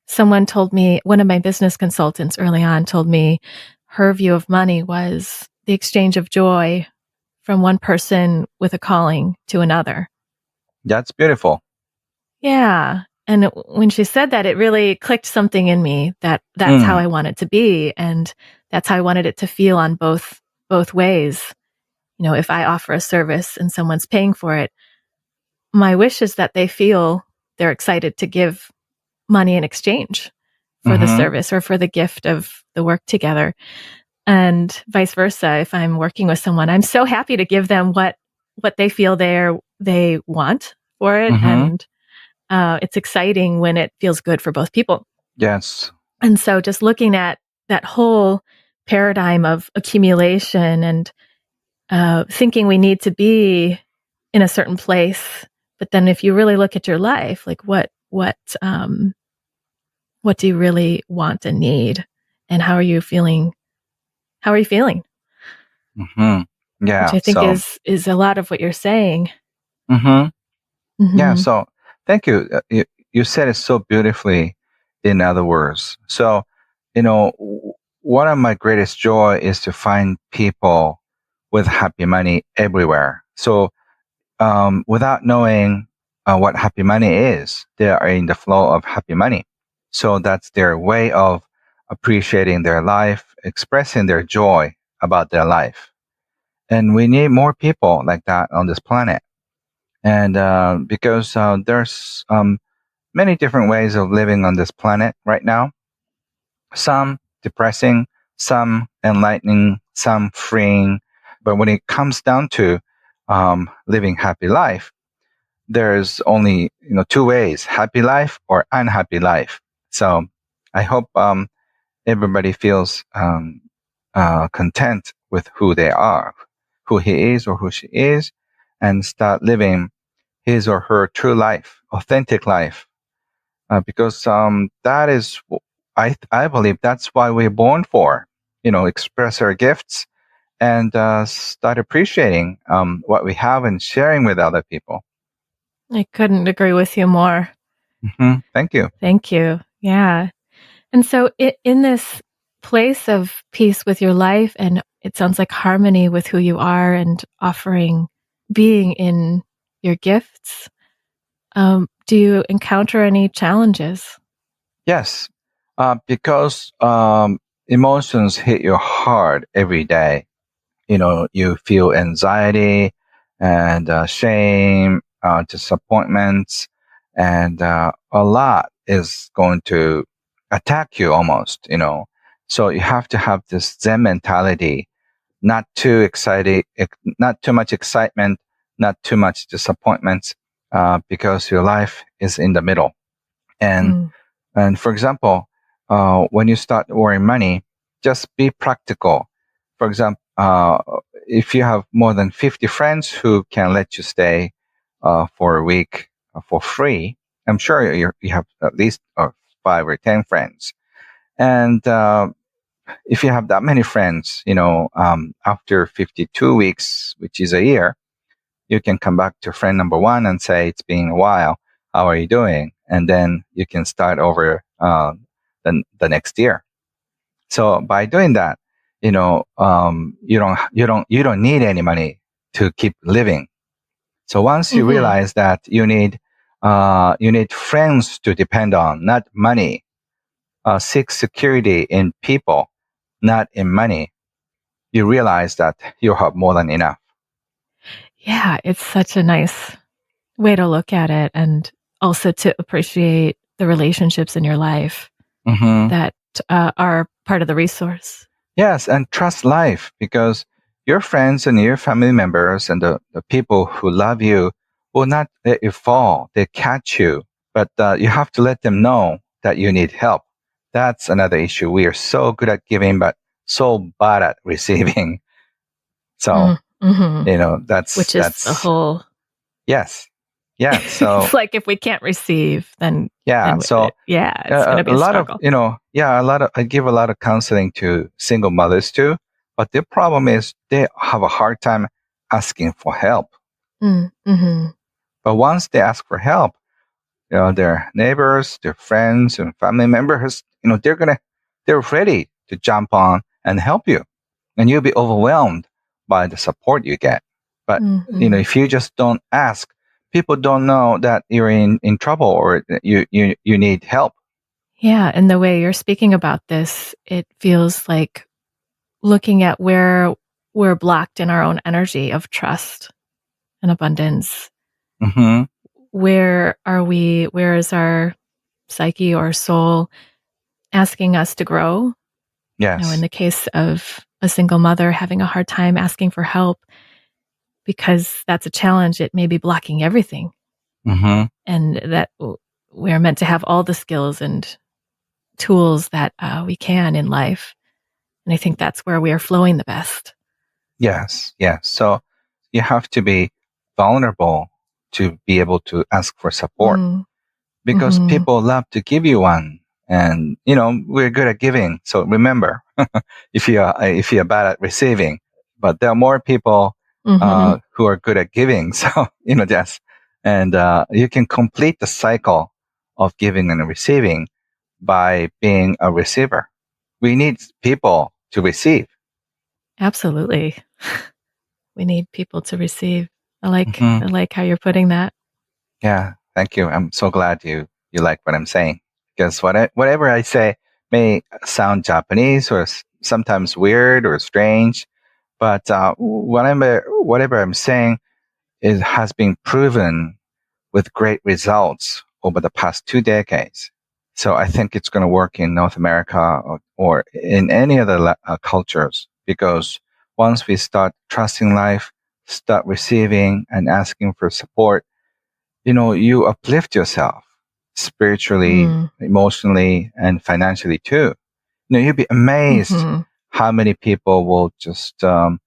Someone told me, one of my business consultants early on told me her view of money was the exchange of joy from one person with a calling to another. That's beautiful. Yeah. And when she said that, it really clicked something in me that's how I want it to be. And that's how I wanted it to feel on both ways. You know, if I offer a service and someone's paying for it, my wish is that they feel they're excited to give money in exchange for the service or for the gift of the work together. And vice versa. If I'm working with someone, I'm so happy to give them what they feel they want for it. And it's exciting when it feels good for both people. Yes. And so just looking at that whole paradigm of accumulation and thinking we need to be in a certain place. But then if you really look at your life, like what do you really want and need? And how are you feeling? How are you feeling? Yeah. Which I think is a lot of what you're saying. Yeah. So thank you. You said it so beautifully, in other words. So, one of my greatest joy is to find people with happy money everywhere. So, without knowing what happy money is, they are in the flow of happy money. So that's their way of appreciating their life, expressing their joy about their life. And we need more people like that on this planet. And because there's many different ways of living on this planet right now, some depressing, some enlightening, some freeing. But when it comes down to living happy life, there's only two ways: happy life or unhappy life. So I hope everybody feels content with who they are, who he is or who she is, and start living his or her true life, authentic life, because that is, I believe that's why we're born for. Express our gifts and start appreciating what we have and sharing with other people. I couldn't agree with you more. Thank you. Thank you. Yeah. And so in this place of peace with your life, and it sounds like harmony with who you are and offering, being in your gifts, do you encounter any challenges? Yes, because emotions hit you hard every day. You feel anxiety and shame, disappointments, and a lot is going to attack you almost. So you have to have this Zen mentality, not too excited, not too much excitement, not too much disappointments, because your life is in the middle. And for example, when you start worrying money, just be practical. For example, if you have more than 50 friends who can let you stay for a week for free, I'm sure you have at least 5 or 10 friends. And if you have that many friends, after 52 weeks, which is a year, you can come back to friend number 1 and say, it's been a while. How are you doing? And then you can start over the next year. So by doing that, you don't need any money to keep living. So once you realize that you need friends to depend on, not money. Seek security in people, not in money. You realize that you have more than enough. Yeah, it's such a nice way to look at it, and also to appreciate the relationships in your life that are part of the resource. Yes, and trust life, because your friends and your family members and the people who love you will not let you fall. They catch you, but you have to let them know that you need help. That's another issue. We are so good at giving, but so bad at receiving. So Mm-hmm. That's Which is the whole. Yes. Yeah. So it's like if we can't receive, then yeah. So it's going to be a lot of struggle. I give a lot of counseling to single mothers too, but the problem is they have a hard time asking for help. Mm-hmm. But once they ask for help, their neighbors, their friends, and family members, they're ready to jump on and help you, and you'll be overwhelmed by the support you get. But if you just don't ask, people don't know that you're in trouble or you need help. Yeah, and the way you're speaking about this, it feels like looking at where we're blocked in our own energy of trust and abundance. Mm-hmm. Where are we? Where is our psyche or soul asking us to grow? Yes. In the case of a single mother having a hard time asking for help because that's a challenge, it may be blocking everything. Mm-hmm. And that we're meant to have all the skills and tools that we can in life. And I think that's where we are flowing the best. Yes. Yes. So you have to be vulnerable to be able to ask for support. Because people love to give you one, and we're good at giving. So remember, if you're bad at receiving, but there are more people who are good at giving. So just and you can complete the cycle of giving and receiving by being a receiver. We need people to receive. Absolutely, we need people to receive. I like how you're putting that. Yeah, thank you. I'm so glad you like what I'm saying, because whatever I say may sound Japanese or sometimes weird or strange, but whatever I'm saying has been proven with great results over the past 2 decades. So I think it's going to work in North America or in any other cultures, because once we start trusting life, start receiving and asking for support, you uplift yourself spiritually, emotionally, and financially too. You'd be amazed how many people will just will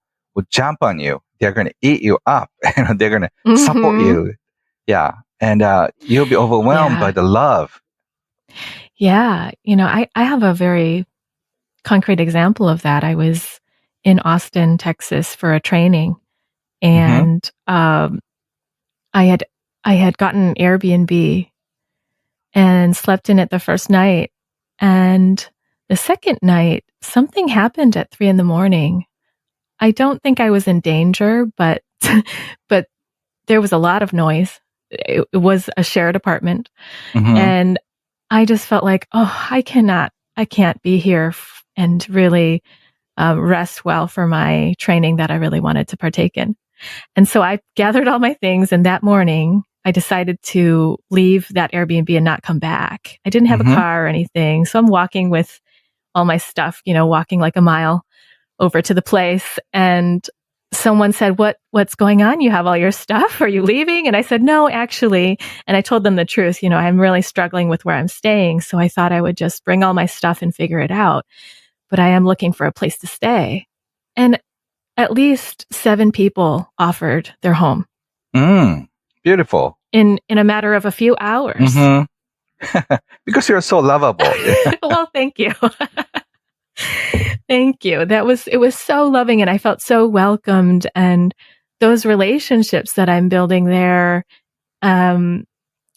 jump on you. They're going to eat you up. They're going to support you. Yeah, and you'll be overwhelmed by the love. Yeah, I have a very concrete example of that. I was in Austin, Texas for a training, and I had gotten an Airbnb and slept in it the first night. And the second night, something happened at 3 a.m. I don't think I was in danger, but but there was a lot of noise. It was a shared apartment, and I just felt like, oh, I can't be here and really rest well for my training that I really wanted to partake in. And so I gathered all my things, and that morning I decided to leave that Airbnb and not come back. I didn't have a car or anything, so I'm walking with all my stuff, walking like a mile over to the place, and someone said, what's going on? You have all your stuff? Are you leaving? And I said, no, actually. And I told them the truth. I'm really struggling with where I'm staying. So I thought I would just bring all my stuff and figure it out. But I am looking for a place to stay. And at least 7 people offered their home. Beautiful. In a matter of a few hours. Because you're so lovable. Well, thank you. Thank you. It was so loving, and I felt so welcomed. And those relationships that I'm building there, I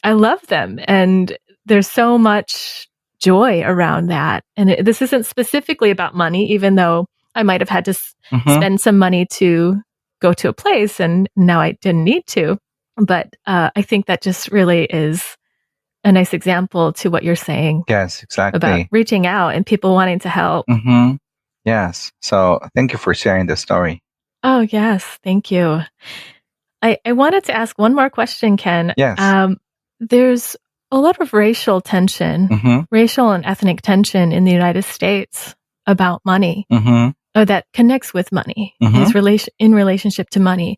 love them. And there's so much joy around that. And this isn't specifically about money, even though I might have had to spend some money to go to a place, and now I didn't need to. But I think that just really is a nice example to what you're saying. Yes, exactly. About reaching out and people wanting to help. Yes. So thank you for sharing the story. Oh, yes. Thank you. I wanted to ask one more question, Ken. Yes. There's a lot of racial tension, racial and ethnic tension in the United States about money, or that connects with money, is in relationship to money.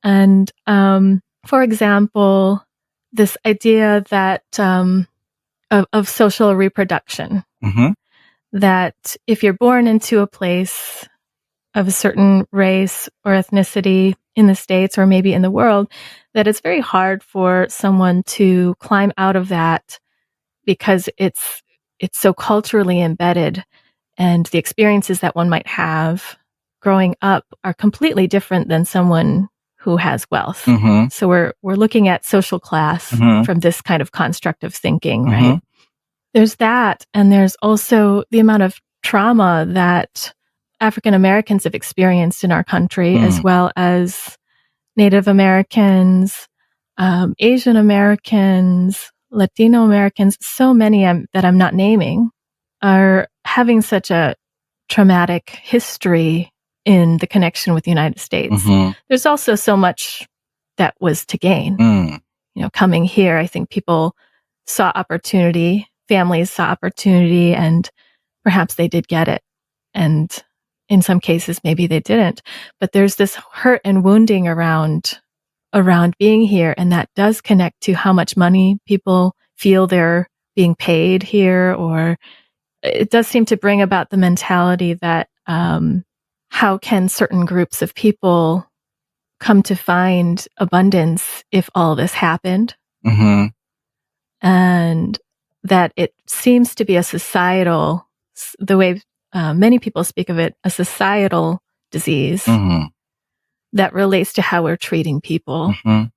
And for example, this idea that of social reproduction, that if you're born into a place, of a certain race or ethnicity in the States or maybe in the world, that it's very hard for someone to climb out of that because it's so culturally embedded, and the experiences that one might have growing up are completely different than someone who has wealth. Mm-hmm. So we're looking at social class Mm-hmm. from this kind of construct of thinking, Mm-hmm. right? There's that, and there's also the amount of trauma that African Americans have experienced in our country, as well as Native Americans, Asian Americans, Latino Americans. So many that I'm not naming are having such a traumatic history in the connection with the United States. Mm-hmm. There's also so much that was to gain. Coming here, I think people saw opportunity, families saw opportunity, and perhaps they did get it. And in some cases, maybe they didn't. But there's this hurt and wounding around being here, and that does connect to how much money people feel they're being paid here, or it does seem to bring about the mentality that how can certain groups of people come to find abundance if all this happened? Mm-hmm. And that it seems to be a societal, the way many people speak of it, a societal disease that relates to how we're treating people. And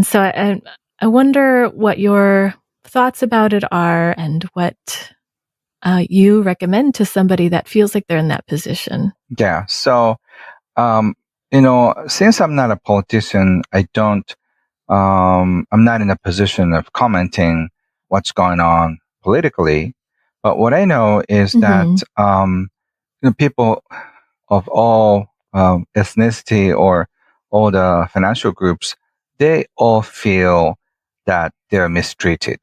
so I wonder what your thoughts about it are, and what you recommend to somebody that feels like they're in that position. Yeah. So, since I'm not a politician, I'm not in a position of commenting what's going on politically. But what I know is that people of all ethnicity or all the financial groups, they all feel that they're mistreated.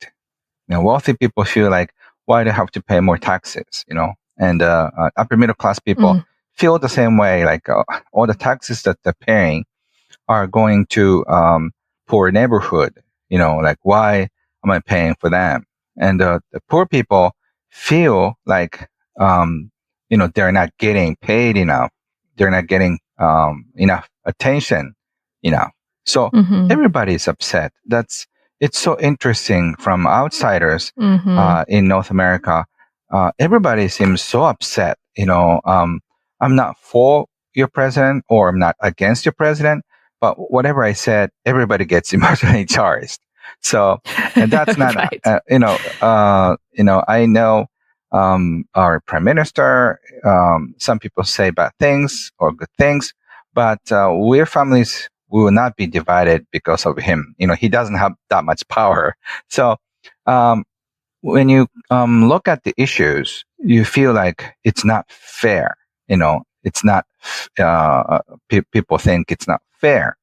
Wealthy people feel like, why do they have to pay more taxes? And upper middle class people feel the same way, like all the taxes that they're paying are going to poor neighborhood. Like, why am I paying for them? And the poor people feel like they're not getting paid enough. They're not getting enough attention enough. So everybody's upset. It's so interesting from outsiders in North America. Everybody seems so upset. I'm not for your president, or I'm not against your president, but whatever I said, everybody gets emotionally charged. So, and that's not, right. I know our prime minister, some people say bad things or good things, but we're families, we will not be divided because of him. He doesn't have that much power. So when you look at the issues, you feel like it's not fair. It's not, people think it's not fair.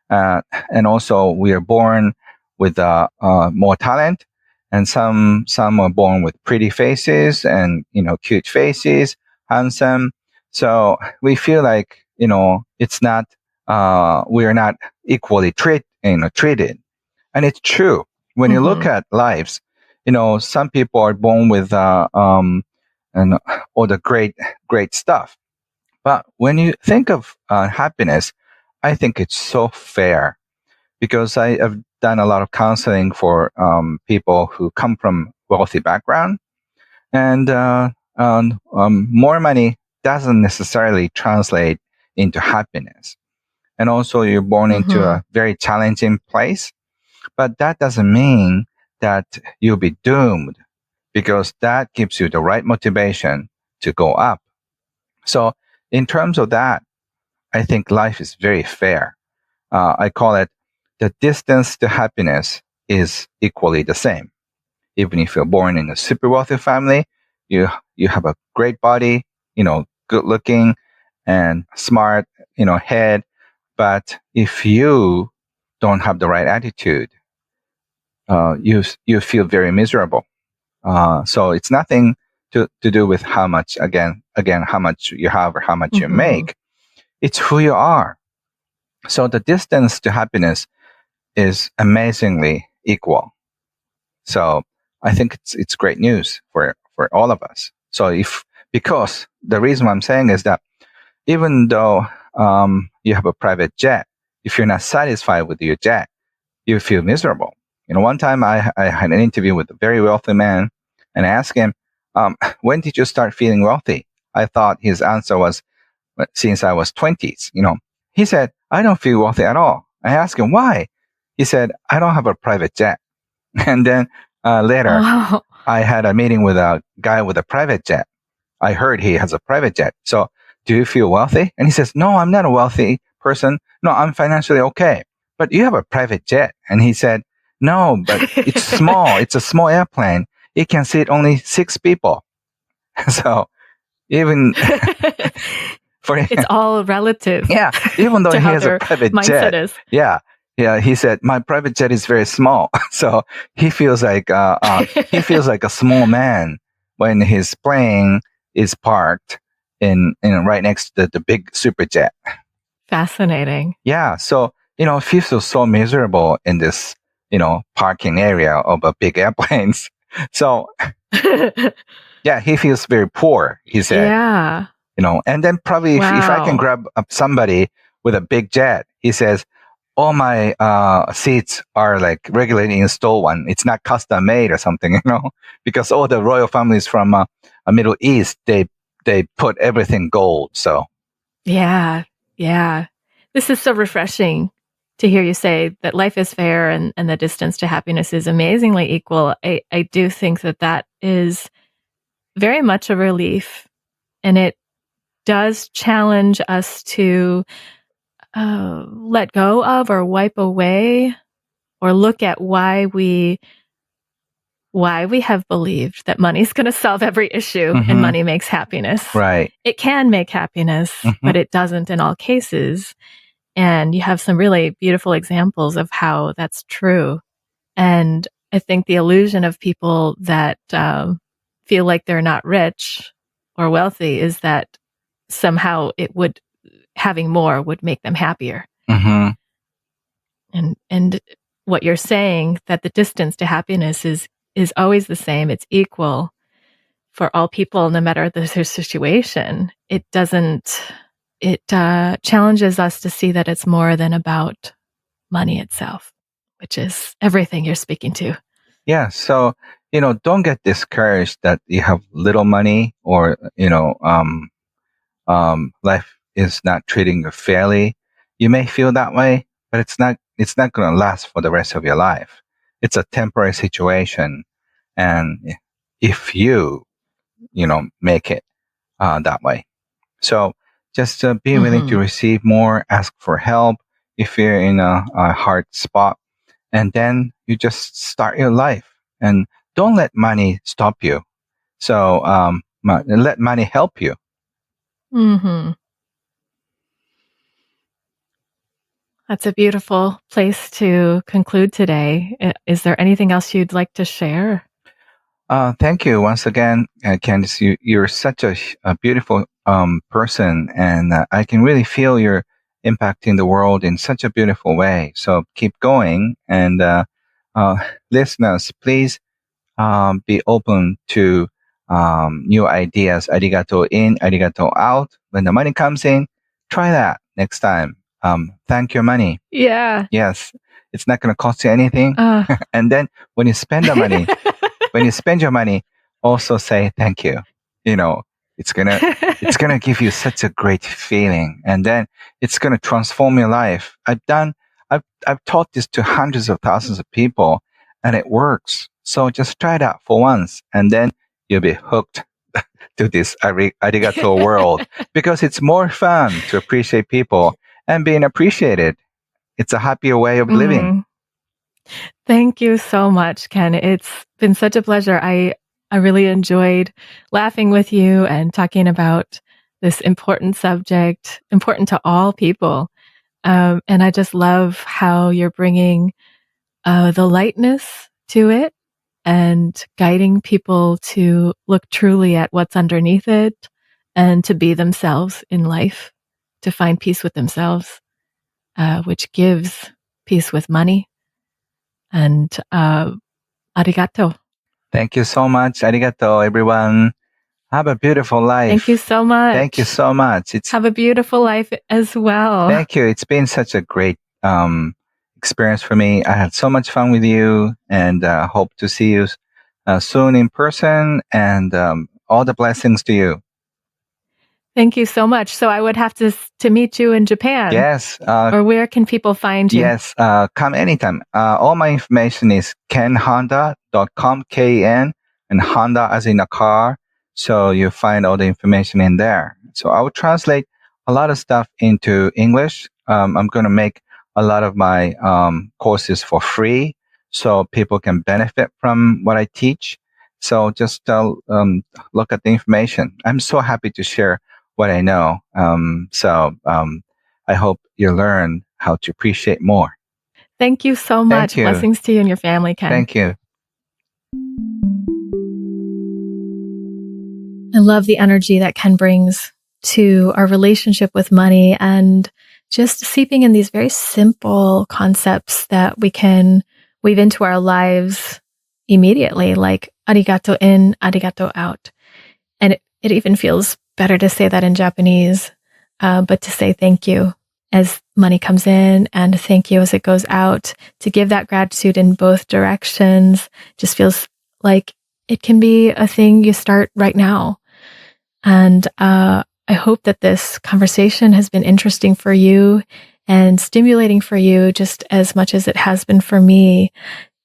And also we are born with more talent, and some are born with pretty faces and, cute faces, handsome. So we feel like, it's not, we are not equally treated. And it's true. When you look at lives, some people are born with, and all the great stuff. But when you think of happiness, I think it's so fair, because I have done a lot of counseling for people who come from wealthy background, and more money doesn't necessarily translate into happiness. And also, you're born into a very challenging place, but that doesn't mean that you'll be doomed, because that gives you the right motivation to go up. So in terms of that, I think life is very fair. I call it the distance to happiness is equally the same. Even if you're born in a super wealthy family, you have a great body, good looking and smart, head. But if you don't have the right attitude, you feel very miserable. So it's nothing to do with how much, again, how much you have or how much you make. It's who you are. So the distance to happiness is amazingly equal. So I think it's great news for all of us. So because the reason I'm saying is that even though you have a private jet, if you're not satisfied with your jet, you feel miserable. One time I had an interview with a very wealthy man, and I asked him, when did you start feeling wealthy? I thought his answer was, since I was 20s. He said, I don't feel wealthy at all. I asked him why. He said, I don't have a private jet. And then later, I had a meeting with a guy with a private jet. I heard he has a private jet. So, do you feel wealthy? And he says, no, I'm not a wealthy person. No, I'm financially okay. But you have a private jet. And he said, no, but it's small. It's a small airplane. It can seat only 6 people. So, even for him, it's all relative. Yeah, even though he has a private jet. Is. Yeah. He said my private jet is very small, so he feels like a small man when his plane is parked in right next to the big super jet. Fascinating. Yeah, so he feels so miserable in this parking area of a big airplanes. So yeah, he feels very poor. He said. Yeah. And then probably if I can grab somebody with a big jet, he says, all my seats are like regularly installed one. It's not custom made or something, because all the royal families from a Middle East, they put everything gold. So yeah. This is so refreshing to hear you say that life is fair and the distance to happiness is amazingly equal. I do think that is very much a relief, and it does challenge us to let go of or wipe away or look at why we have believed that money's going to solve every issue and money makes happiness. Right. It can make happiness, but it doesn't in all cases. And you have some really beautiful examples of how that's true. And I think the illusion of people that feel like they're not rich or wealthy is that somehow having more would make them happier. And what you're saying, that the distance to happiness is always the same. It's equal for all people, no matter their situation. It challenges us to see that it's more than about money itself, which is everything you're speaking to. Yeah. So, don't get discouraged that you have little money or, life is not treating you fairly. You may feel that way, but it's not going to last for the rest of your life. It's a temporary situation. And if you make it that way. So just be willing to receive more, ask for help if you're in a hard spot. And then you just start your life and don't let money stop you. So let money help you. That's a beautiful place to conclude today. Is there anything else you'd like to share? Thank you once again, Candice. You're such a beautiful person, and I can really feel you're impacting the world in such a beautiful way. So keep going, and listeners, please be open to new ideas. Arigato in, arigato out. When the money comes in, try that next time. Thank your money. Yeah. Yes, it's not going to cost you anything. And then when you spend the money. When you spend your money, also say thank you. It's gonna give you such a great feeling, and then it's gonna transform your life. I've taught this to hundreds of thousands of people, and it works. So just try it out for once, and then you'll be hooked to this arigato world, because it's more fun to appreciate people and being appreciated. It's a happier way of living. Thank you so much, Ken. It's been such a pleasure. I really enjoyed laughing with you and talking about this important subject, important to all people. And I just love how you're bringing the lightness to it and guiding people to look truly at what's underneath it and to be themselves in life, to find peace with themselves, which gives peace with money. And arigato. Thank you so much. Arigato, everyone. Have a beautiful life. Thank you so much. Thank you so much. Have a beautiful life as well. Thank you. It's been such a great experience for me. I had so much fun with you, and hope to see you soon in person, and all the blessings to you. Thank you so much. So I would have to meet you in Japan. Yes. Or where can people find you? Yes. Come anytime. All my information is kenhonda.com, K-E-N, and Honda as in a car. So you find all the information in there. So I will translate a lot of stuff into English. I'm going to make a lot of my courses for free so people can benefit from what I teach. So just look at the information. I'm so happy to share what I know. I hope you learn how to appreciate more. Thank you so much. Thank you. Blessings to you and your family, Ken. Thank you. I love the energy that Ken brings to our relationship with money and just seeping in these very simple concepts that we can weave into our lives immediately, like arigato in, arigato out. And it even feels better to say that in Japanese, but to say thank you as money comes in and thank you as it goes out, to give that gratitude in both directions just feels like it can be a thing you start right now. And I hope that this conversation has been interesting for you and stimulating for you just as much as it has been for me.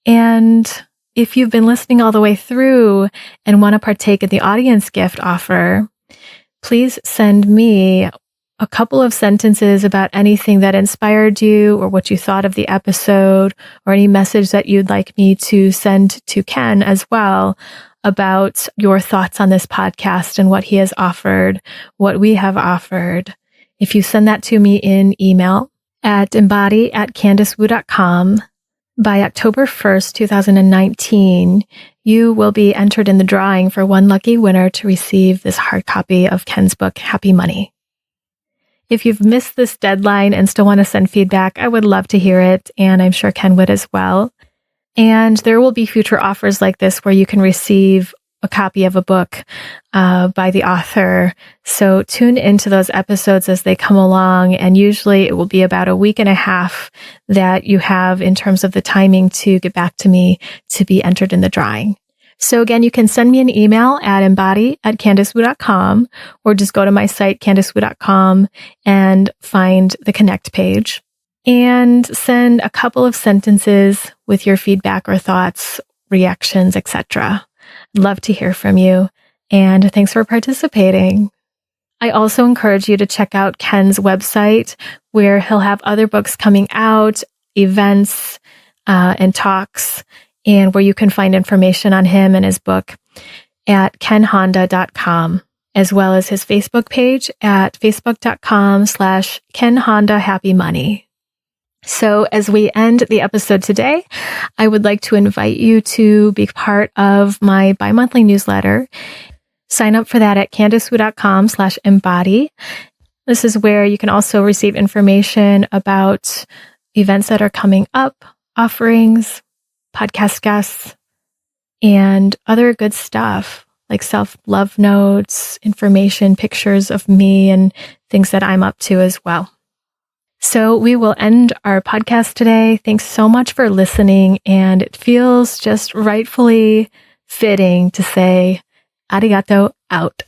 And if you've been listening all the way through and want to partake in the audience gift offer, please send me a couple of sentences about anything that inspired you or what you thought of the episode or any message that you'd like me to send to Ken as well about your thoughts on this podcast and what he has offered, what we have offered. If you send that to me in email at embody@candicewu.com by October 1st, 2019, you will be entered in the drawing for one lucky winner to receive this hard copy of Ken's book, Happy Money. If you've missed this deadline and still want to send feedback, I would love to hear it, and I'm sure Ken would as well. And there will be future offers like this where you can receive a copy of a book by the author. So tune into those episodes as they come along. And usually it will be about a week and a half that you have in terms of the timing to get back to me to be entered in the drawing. So again, you can send me an email at embody@candicewu.com or just go to my site, candicewu.com, and find the connect page. And send a couple of sentences with your feedback or thoughts, reactions, etc. I'd love to hear from you. And thanks for participating. I also encourage you to check out Ken's website, where he'll have other books coming out, events, and talks, and where you can find information on him and his book at kenhonda.com, as well as his Facebook page at facebook.com/KenHondaHappyMoney. So as we end the episode today, I would like to invite you to be part of my bi-monthly newsletter. Sign up for that at candicewu.com/embody. This is where you can also receive information about events that are coming up, offerings, podcast guests, and other good stuff like self-love notes, information, pictures of me, and things that I'm up to as well. So we will end our podcast today. Thanks so much for listening. And it feels just rightfully fitting to say, Arigato out.